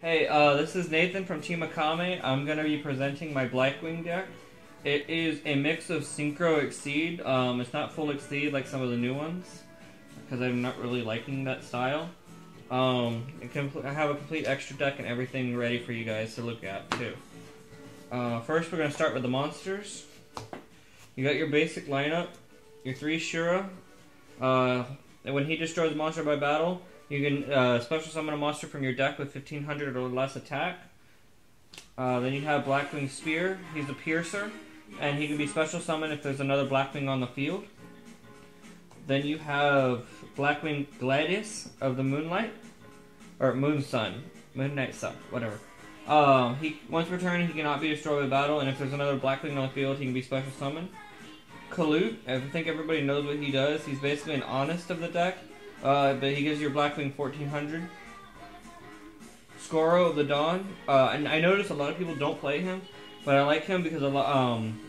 Hey, this is Nathan from Team Akame. I'm going to be presenting my Blackwing deck. It is a mix of Synchro Exceed. It's not full Exceed like some of the new ones, because I'm not really liking that style. I have a complete extra deck and everything ready for you guys to look at, too. First, we're going to start with the monsters. You got your basic lineup, your 3 Shura. And when he destroys a monster by battle, you can special summon a monster from your deck with 1500 or less attack. Then you have Blackwing Spear. He's a piercer, and he can be special summoned if there's another Blackwing on the field. Then you have Blackwing Gladius of the Moonlight, or Moon Sun, Moonlight Sun, whatever. Once per turn, he cannot be destroyed by battle, and if there's another Blackwing on the field, he can be special summoned. Kalute, I think everybody knows what he does. He's basically an Honest of the deck. But he gives your Blackwing 1400. Skoro of the Dawn. And I notice a lot of people don't play him, but I like him because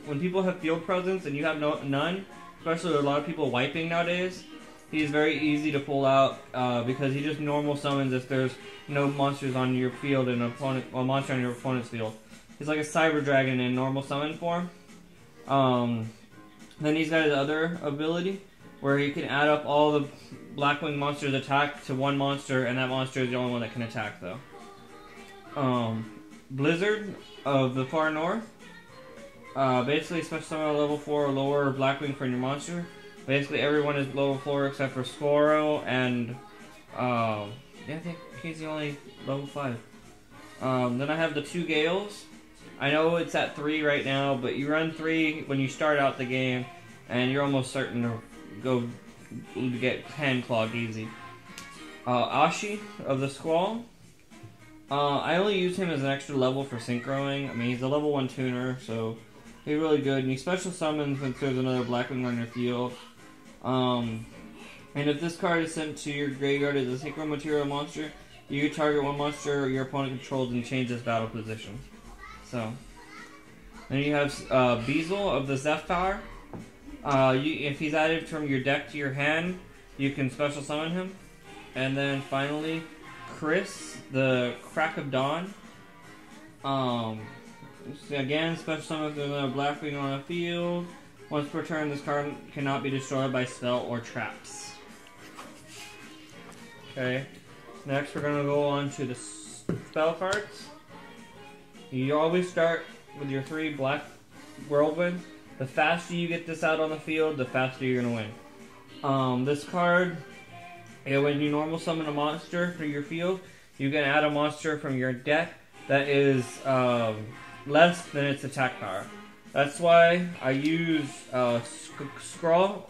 when people have field presence and you have none, especially a lot of people wiping nowadays, he's very easy to pull out because he just normal summons if there's no monsters on your field and a monster on your opponent's field. He's like a Cyber Dragon in normal summon form. Then he's got his other ability, where he can add up all the Blackwing monsters' attack to one monster, and that monster is the only one that can attack, though. Blizzard of the Far North. Basically, special summon a level 4 or lower Blackwing for your monster. Basically, everyone is level 4 except for Skoro, and yeah, I think he's the only level 5. Then I have the 2 Gales. I know it's at 3 right now, but you run 3 when you start out the game, and you're almost certain to go get hand clogged easy. Ashi of the Squall. I only use him as an extra level for synchroing. I mean, he's a level 1 tuner, so he's really good. And he special summons when there's another Blackwing on your field. And if this card is sent to your graveyard as a synchro material monster, you can target one monster your opponent controls and change its battle position. So, then you have Beazle of the Zephyr. If he's added from your deck to your hand, you can special summon him. And then finally, Chris, the Crack of Dawn. Again, special summon if there's another Blackwing on the field. Once per turn, this card cannot be destroyed by spell or traps. Okay, next we're going to go on to the spell cards. You always start with your 3 Black Whirlwinds. The faster you get this out on the field, the faster you're going to win. This card, when you normal summon a monster from your field, you can add a monster from your deck that is less than its attack power. That's why I use Skrull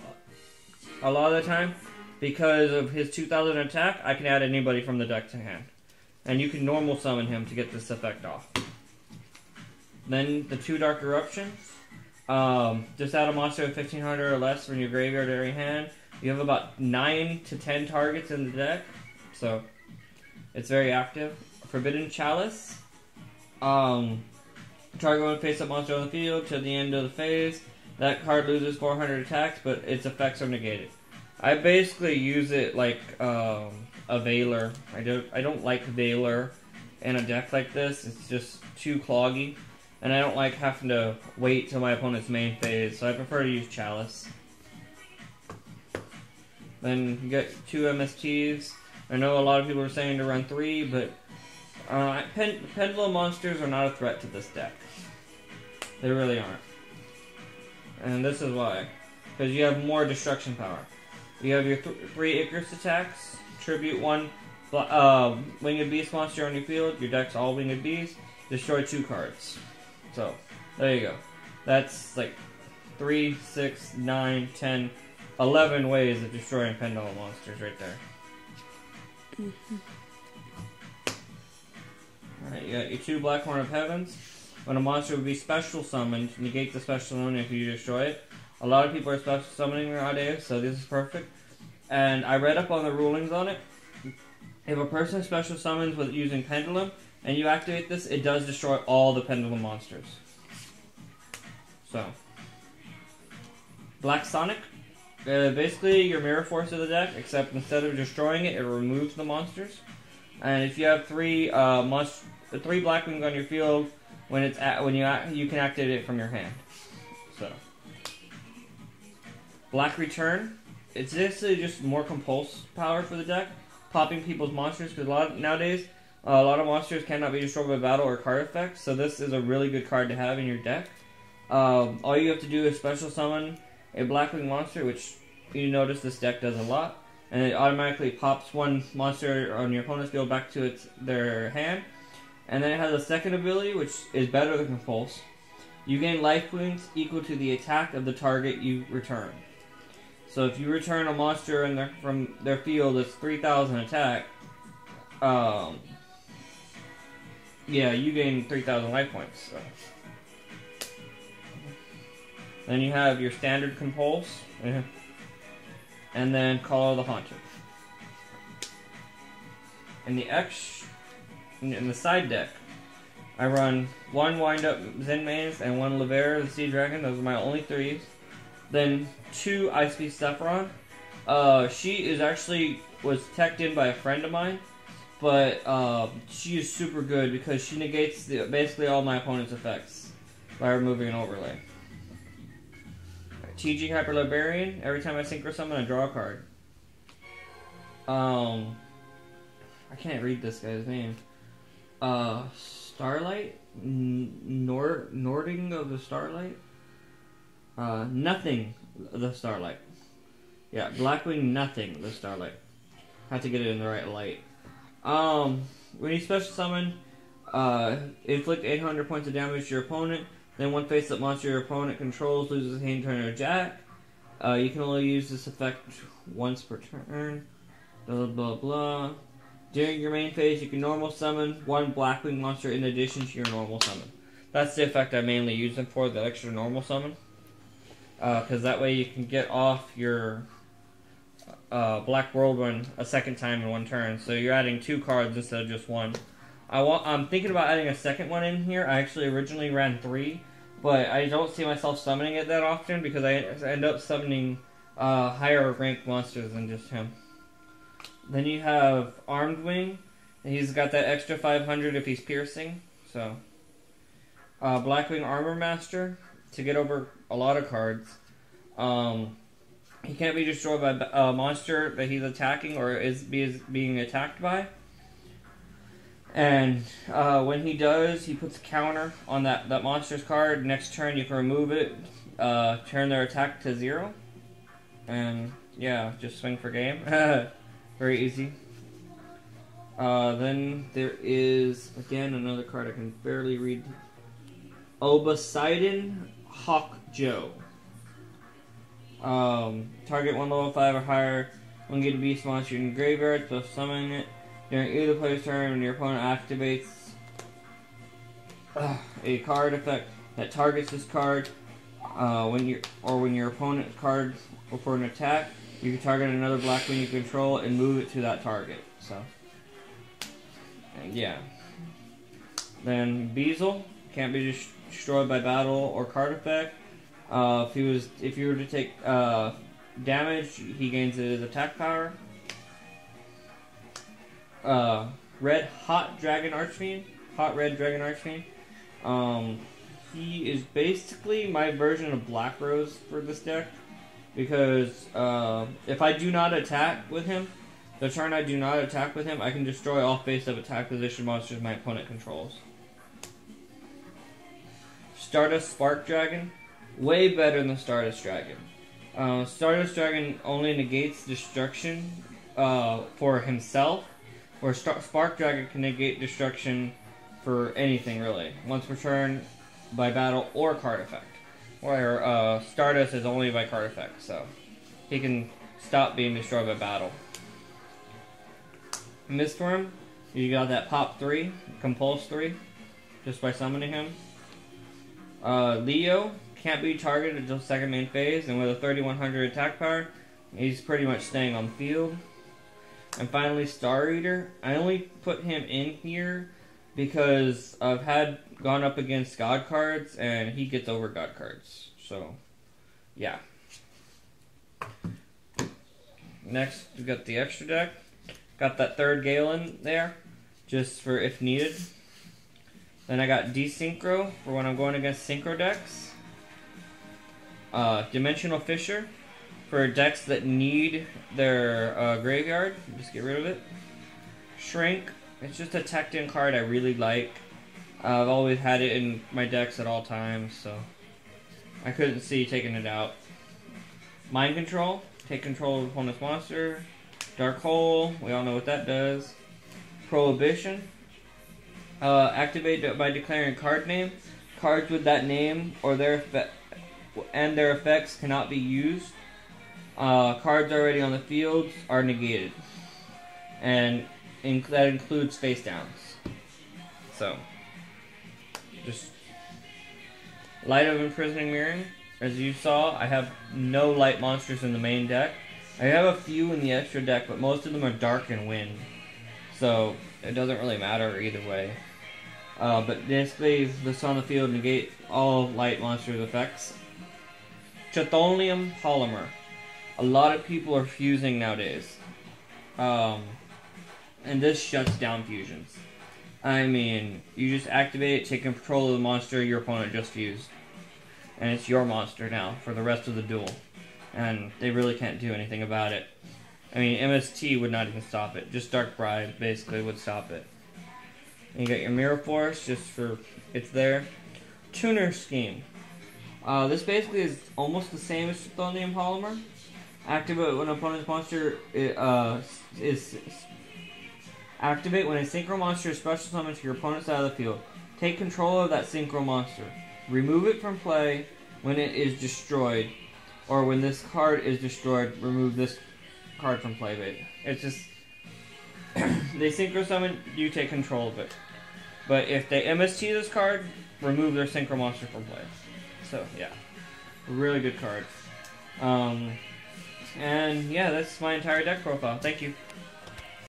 a lot of the time. Because of his 2000 attack, I can add anybody from the deck to hand. And you can normal summon him to get this effect off. Then the 2 Dark Eruptions. Just add a monster with 1500 or less from your graveyard or your hand. You have about 9 to 10 targets in the deck, so it's very active. Forbidden Chalice. Target one face-up monster on the field till the end of the phase. That card loses 400 attacks, but its effects are negated. I basically use it like a Veiler. I don't like Veiler in a deck like this. It's just too cloggy. And I don't like having to wait till my opponent's main phase, so I prefer to use Chalice. Then you get 2 MSTs. I know a lot of people are saying to run 3, but Pendulum monsters are not a threat to this deck. They really aren't. And this is why. Because you have more destruction power. You have your 3 Icarus attacks, tribute 1 Winged Beast monster on your field, your deck's all Winged Beasts, destroy 2 cards. So, there you go. That's like 3, 6, 9, 10, 11 ways of destroying Pendulum monsters right there. Alright, you got your 2 Black Horn of Heavens. When a monster would be special summoned, negate the special summon if you destroy it. A lot of people are special summoning nowadays, so this is perfect. And I read up on the rulings on it. If a person special summons with using Pendulum, and you activate this, it does destroy all the Pendulum monsters. So, Black Sonic. Basically, your Mirror Force of the deck, except instead of destroying it, it removes the monsters. And if you have three Blackwings on your field, you can activate it from your hand. So, Black Return. It's basically just more compulse power for the deck, popping people's monsters because nowadays a lot of monsters cannot be destroyed by battle or card effects. So this is a really good card to have in your deck. All you have to do is special summon a Blackwing monster, which you notice this deck does a lot, and it automatically pops one monster on your opponent's field back to their hand. And then it has a second ability, which is better than Compulse. You gain life points equal to the attack of the target you return. So if you return a monster from their field that's 3,000 attack, yeah, you gain 3,000 life points. So. Then you have your standard Compulse, and then Call of the Haunted. In the side deck, I run one Wind-Up Zen Maze and one Levera the Sea Dragon. Those are my only threes. Then two Ice Beast Sephiron. She was teched in by a friend of mine, but she is super good because she negates basically all my opponent's effects by removing an overlay. TG Hyper Librarian. Every time I synchro summon, I draw a card. I can't read this guy's name. Starlight? Nording of the Starlight? Nothing the Starlight. Yeah, Blackwing Nothing the Starlight. Have to get it in the right light. When you special summon, inflict 800 points of damage to your opponent. Then one face-up monster your opponent controls loses a hand turn or jack. You can only use this effect once per turn. Blah blah blah. During your main phase, you can normal summon one Blackwing monster in addition to your normal summon. That's the effect I mainly use them for, the extra normal summon. Because that way you can get off your Black Whirlwind a second time in one turn. So you're adding 2 cards instead of just 1. I'm thinking about adding a second one in here. I actually originally ran 3, but I don't see myself summoning it that often because I end up summoning higher ranked monsters than just him. Then you have Armed Wing. He's got that extra 500 if he's piercing. So, Blackwing Armor Master to get over a lot of cards. He can't be destroyed by a monster that he's attacking or is being attacked by. And when he does, he puts a counter on that monster's card. Next turn, you can remove it, turn their attack to 0, and yeah, just swing for game. Very easy. Then there is, again, another card I can barely read. Obasidon Hawk Joe. Target 1 level 5 or higher. When you get a beast monster in the graveyard, so summon it. During either player's turn, when your opponent activates a card effect that targets this card, when your opponent's card before an attack, you can target another Blackwing you control and move it to that target. So, and yeah. Then Beazle can't be destroyed by battle or card effect. If you were to take damage, he gains his attack power. Red Hot Dragon Archfiend. Hot Red Dragon Archfiend. He is basically my version of Black Rose for this deck. Because if I do not attack with him, the turn I do not attack with him, I can destroy all face-up attack position monsters my opponent controls. Stardust Spark Dragon. Way better than Stardust Dragon. Stardust Dragon only negates destruction for himself. Where Spark Dragon can negate destruction for anything, really. Once per turn, by battle or card effect. Where Stardust is only by card effect, so he can stop being destroyed by battle. Mistworm, you got that pop 3, compulse 3, just by summoning him. Leo can't be targeted until second main phase, and with a 3100 attack power, he's pretty much staying on field. And finally, Star Eater. I only put him in here because I've gone up against God cards, and he gets over God cards. So, yeah. Next, we've got the extra deck. Got that third Galen there. just for if needed. Then I got Desynchro for when I'm going against Synchro decks. Dimensional Fissure for decks that need their graveyard. Just get rid of it. Shrink. It's just a Tecton card I really like. I've always had it in my decks at all times, so I couldn't see taking it out. Mind Control. Take control of opponent's monster. Dark Hole. We all know what that does. Prohibition. Activate by declaring card name. Cards with that name or their effects cannot be used. Cards already on the field are negated, and that includes face downs. So, just Light of Imprisoning Mirroring. As you saw, I have no light monsters in the main deck. I have a few in the extra deck, but most of them are dark and wind, so it doesn't really matter either way. But basically, this on the field negate all light monsters' effects. Chthonium Polymer. A lot of people are fusing nowadays. And this shuts down fusions. I mean, you just activate it, take control of the monster your opponent just fused. And it's your monster now for the rest of the duel. And they really can't do anything about it. I mean, MST would not even stop it. Just Dark Bride basically would stop it. And you got your Mirror Force, just for it's there. Tuner Scheme. This basically is almost the same as Chthonium Polymer. Activate when an opponent's monster activate when a synchro monster is special summoned to your opponent's side of the field. Take control of that synchro monster. Remove it from play when it is destroyed, or when this card is destroyed. Remove this card from play. It's just they synchro summon, you take control of it. But if they MST this card, remove their synchro monster from play. So yeah, really good card. And yeah, that's my entire deck profile. Thank you.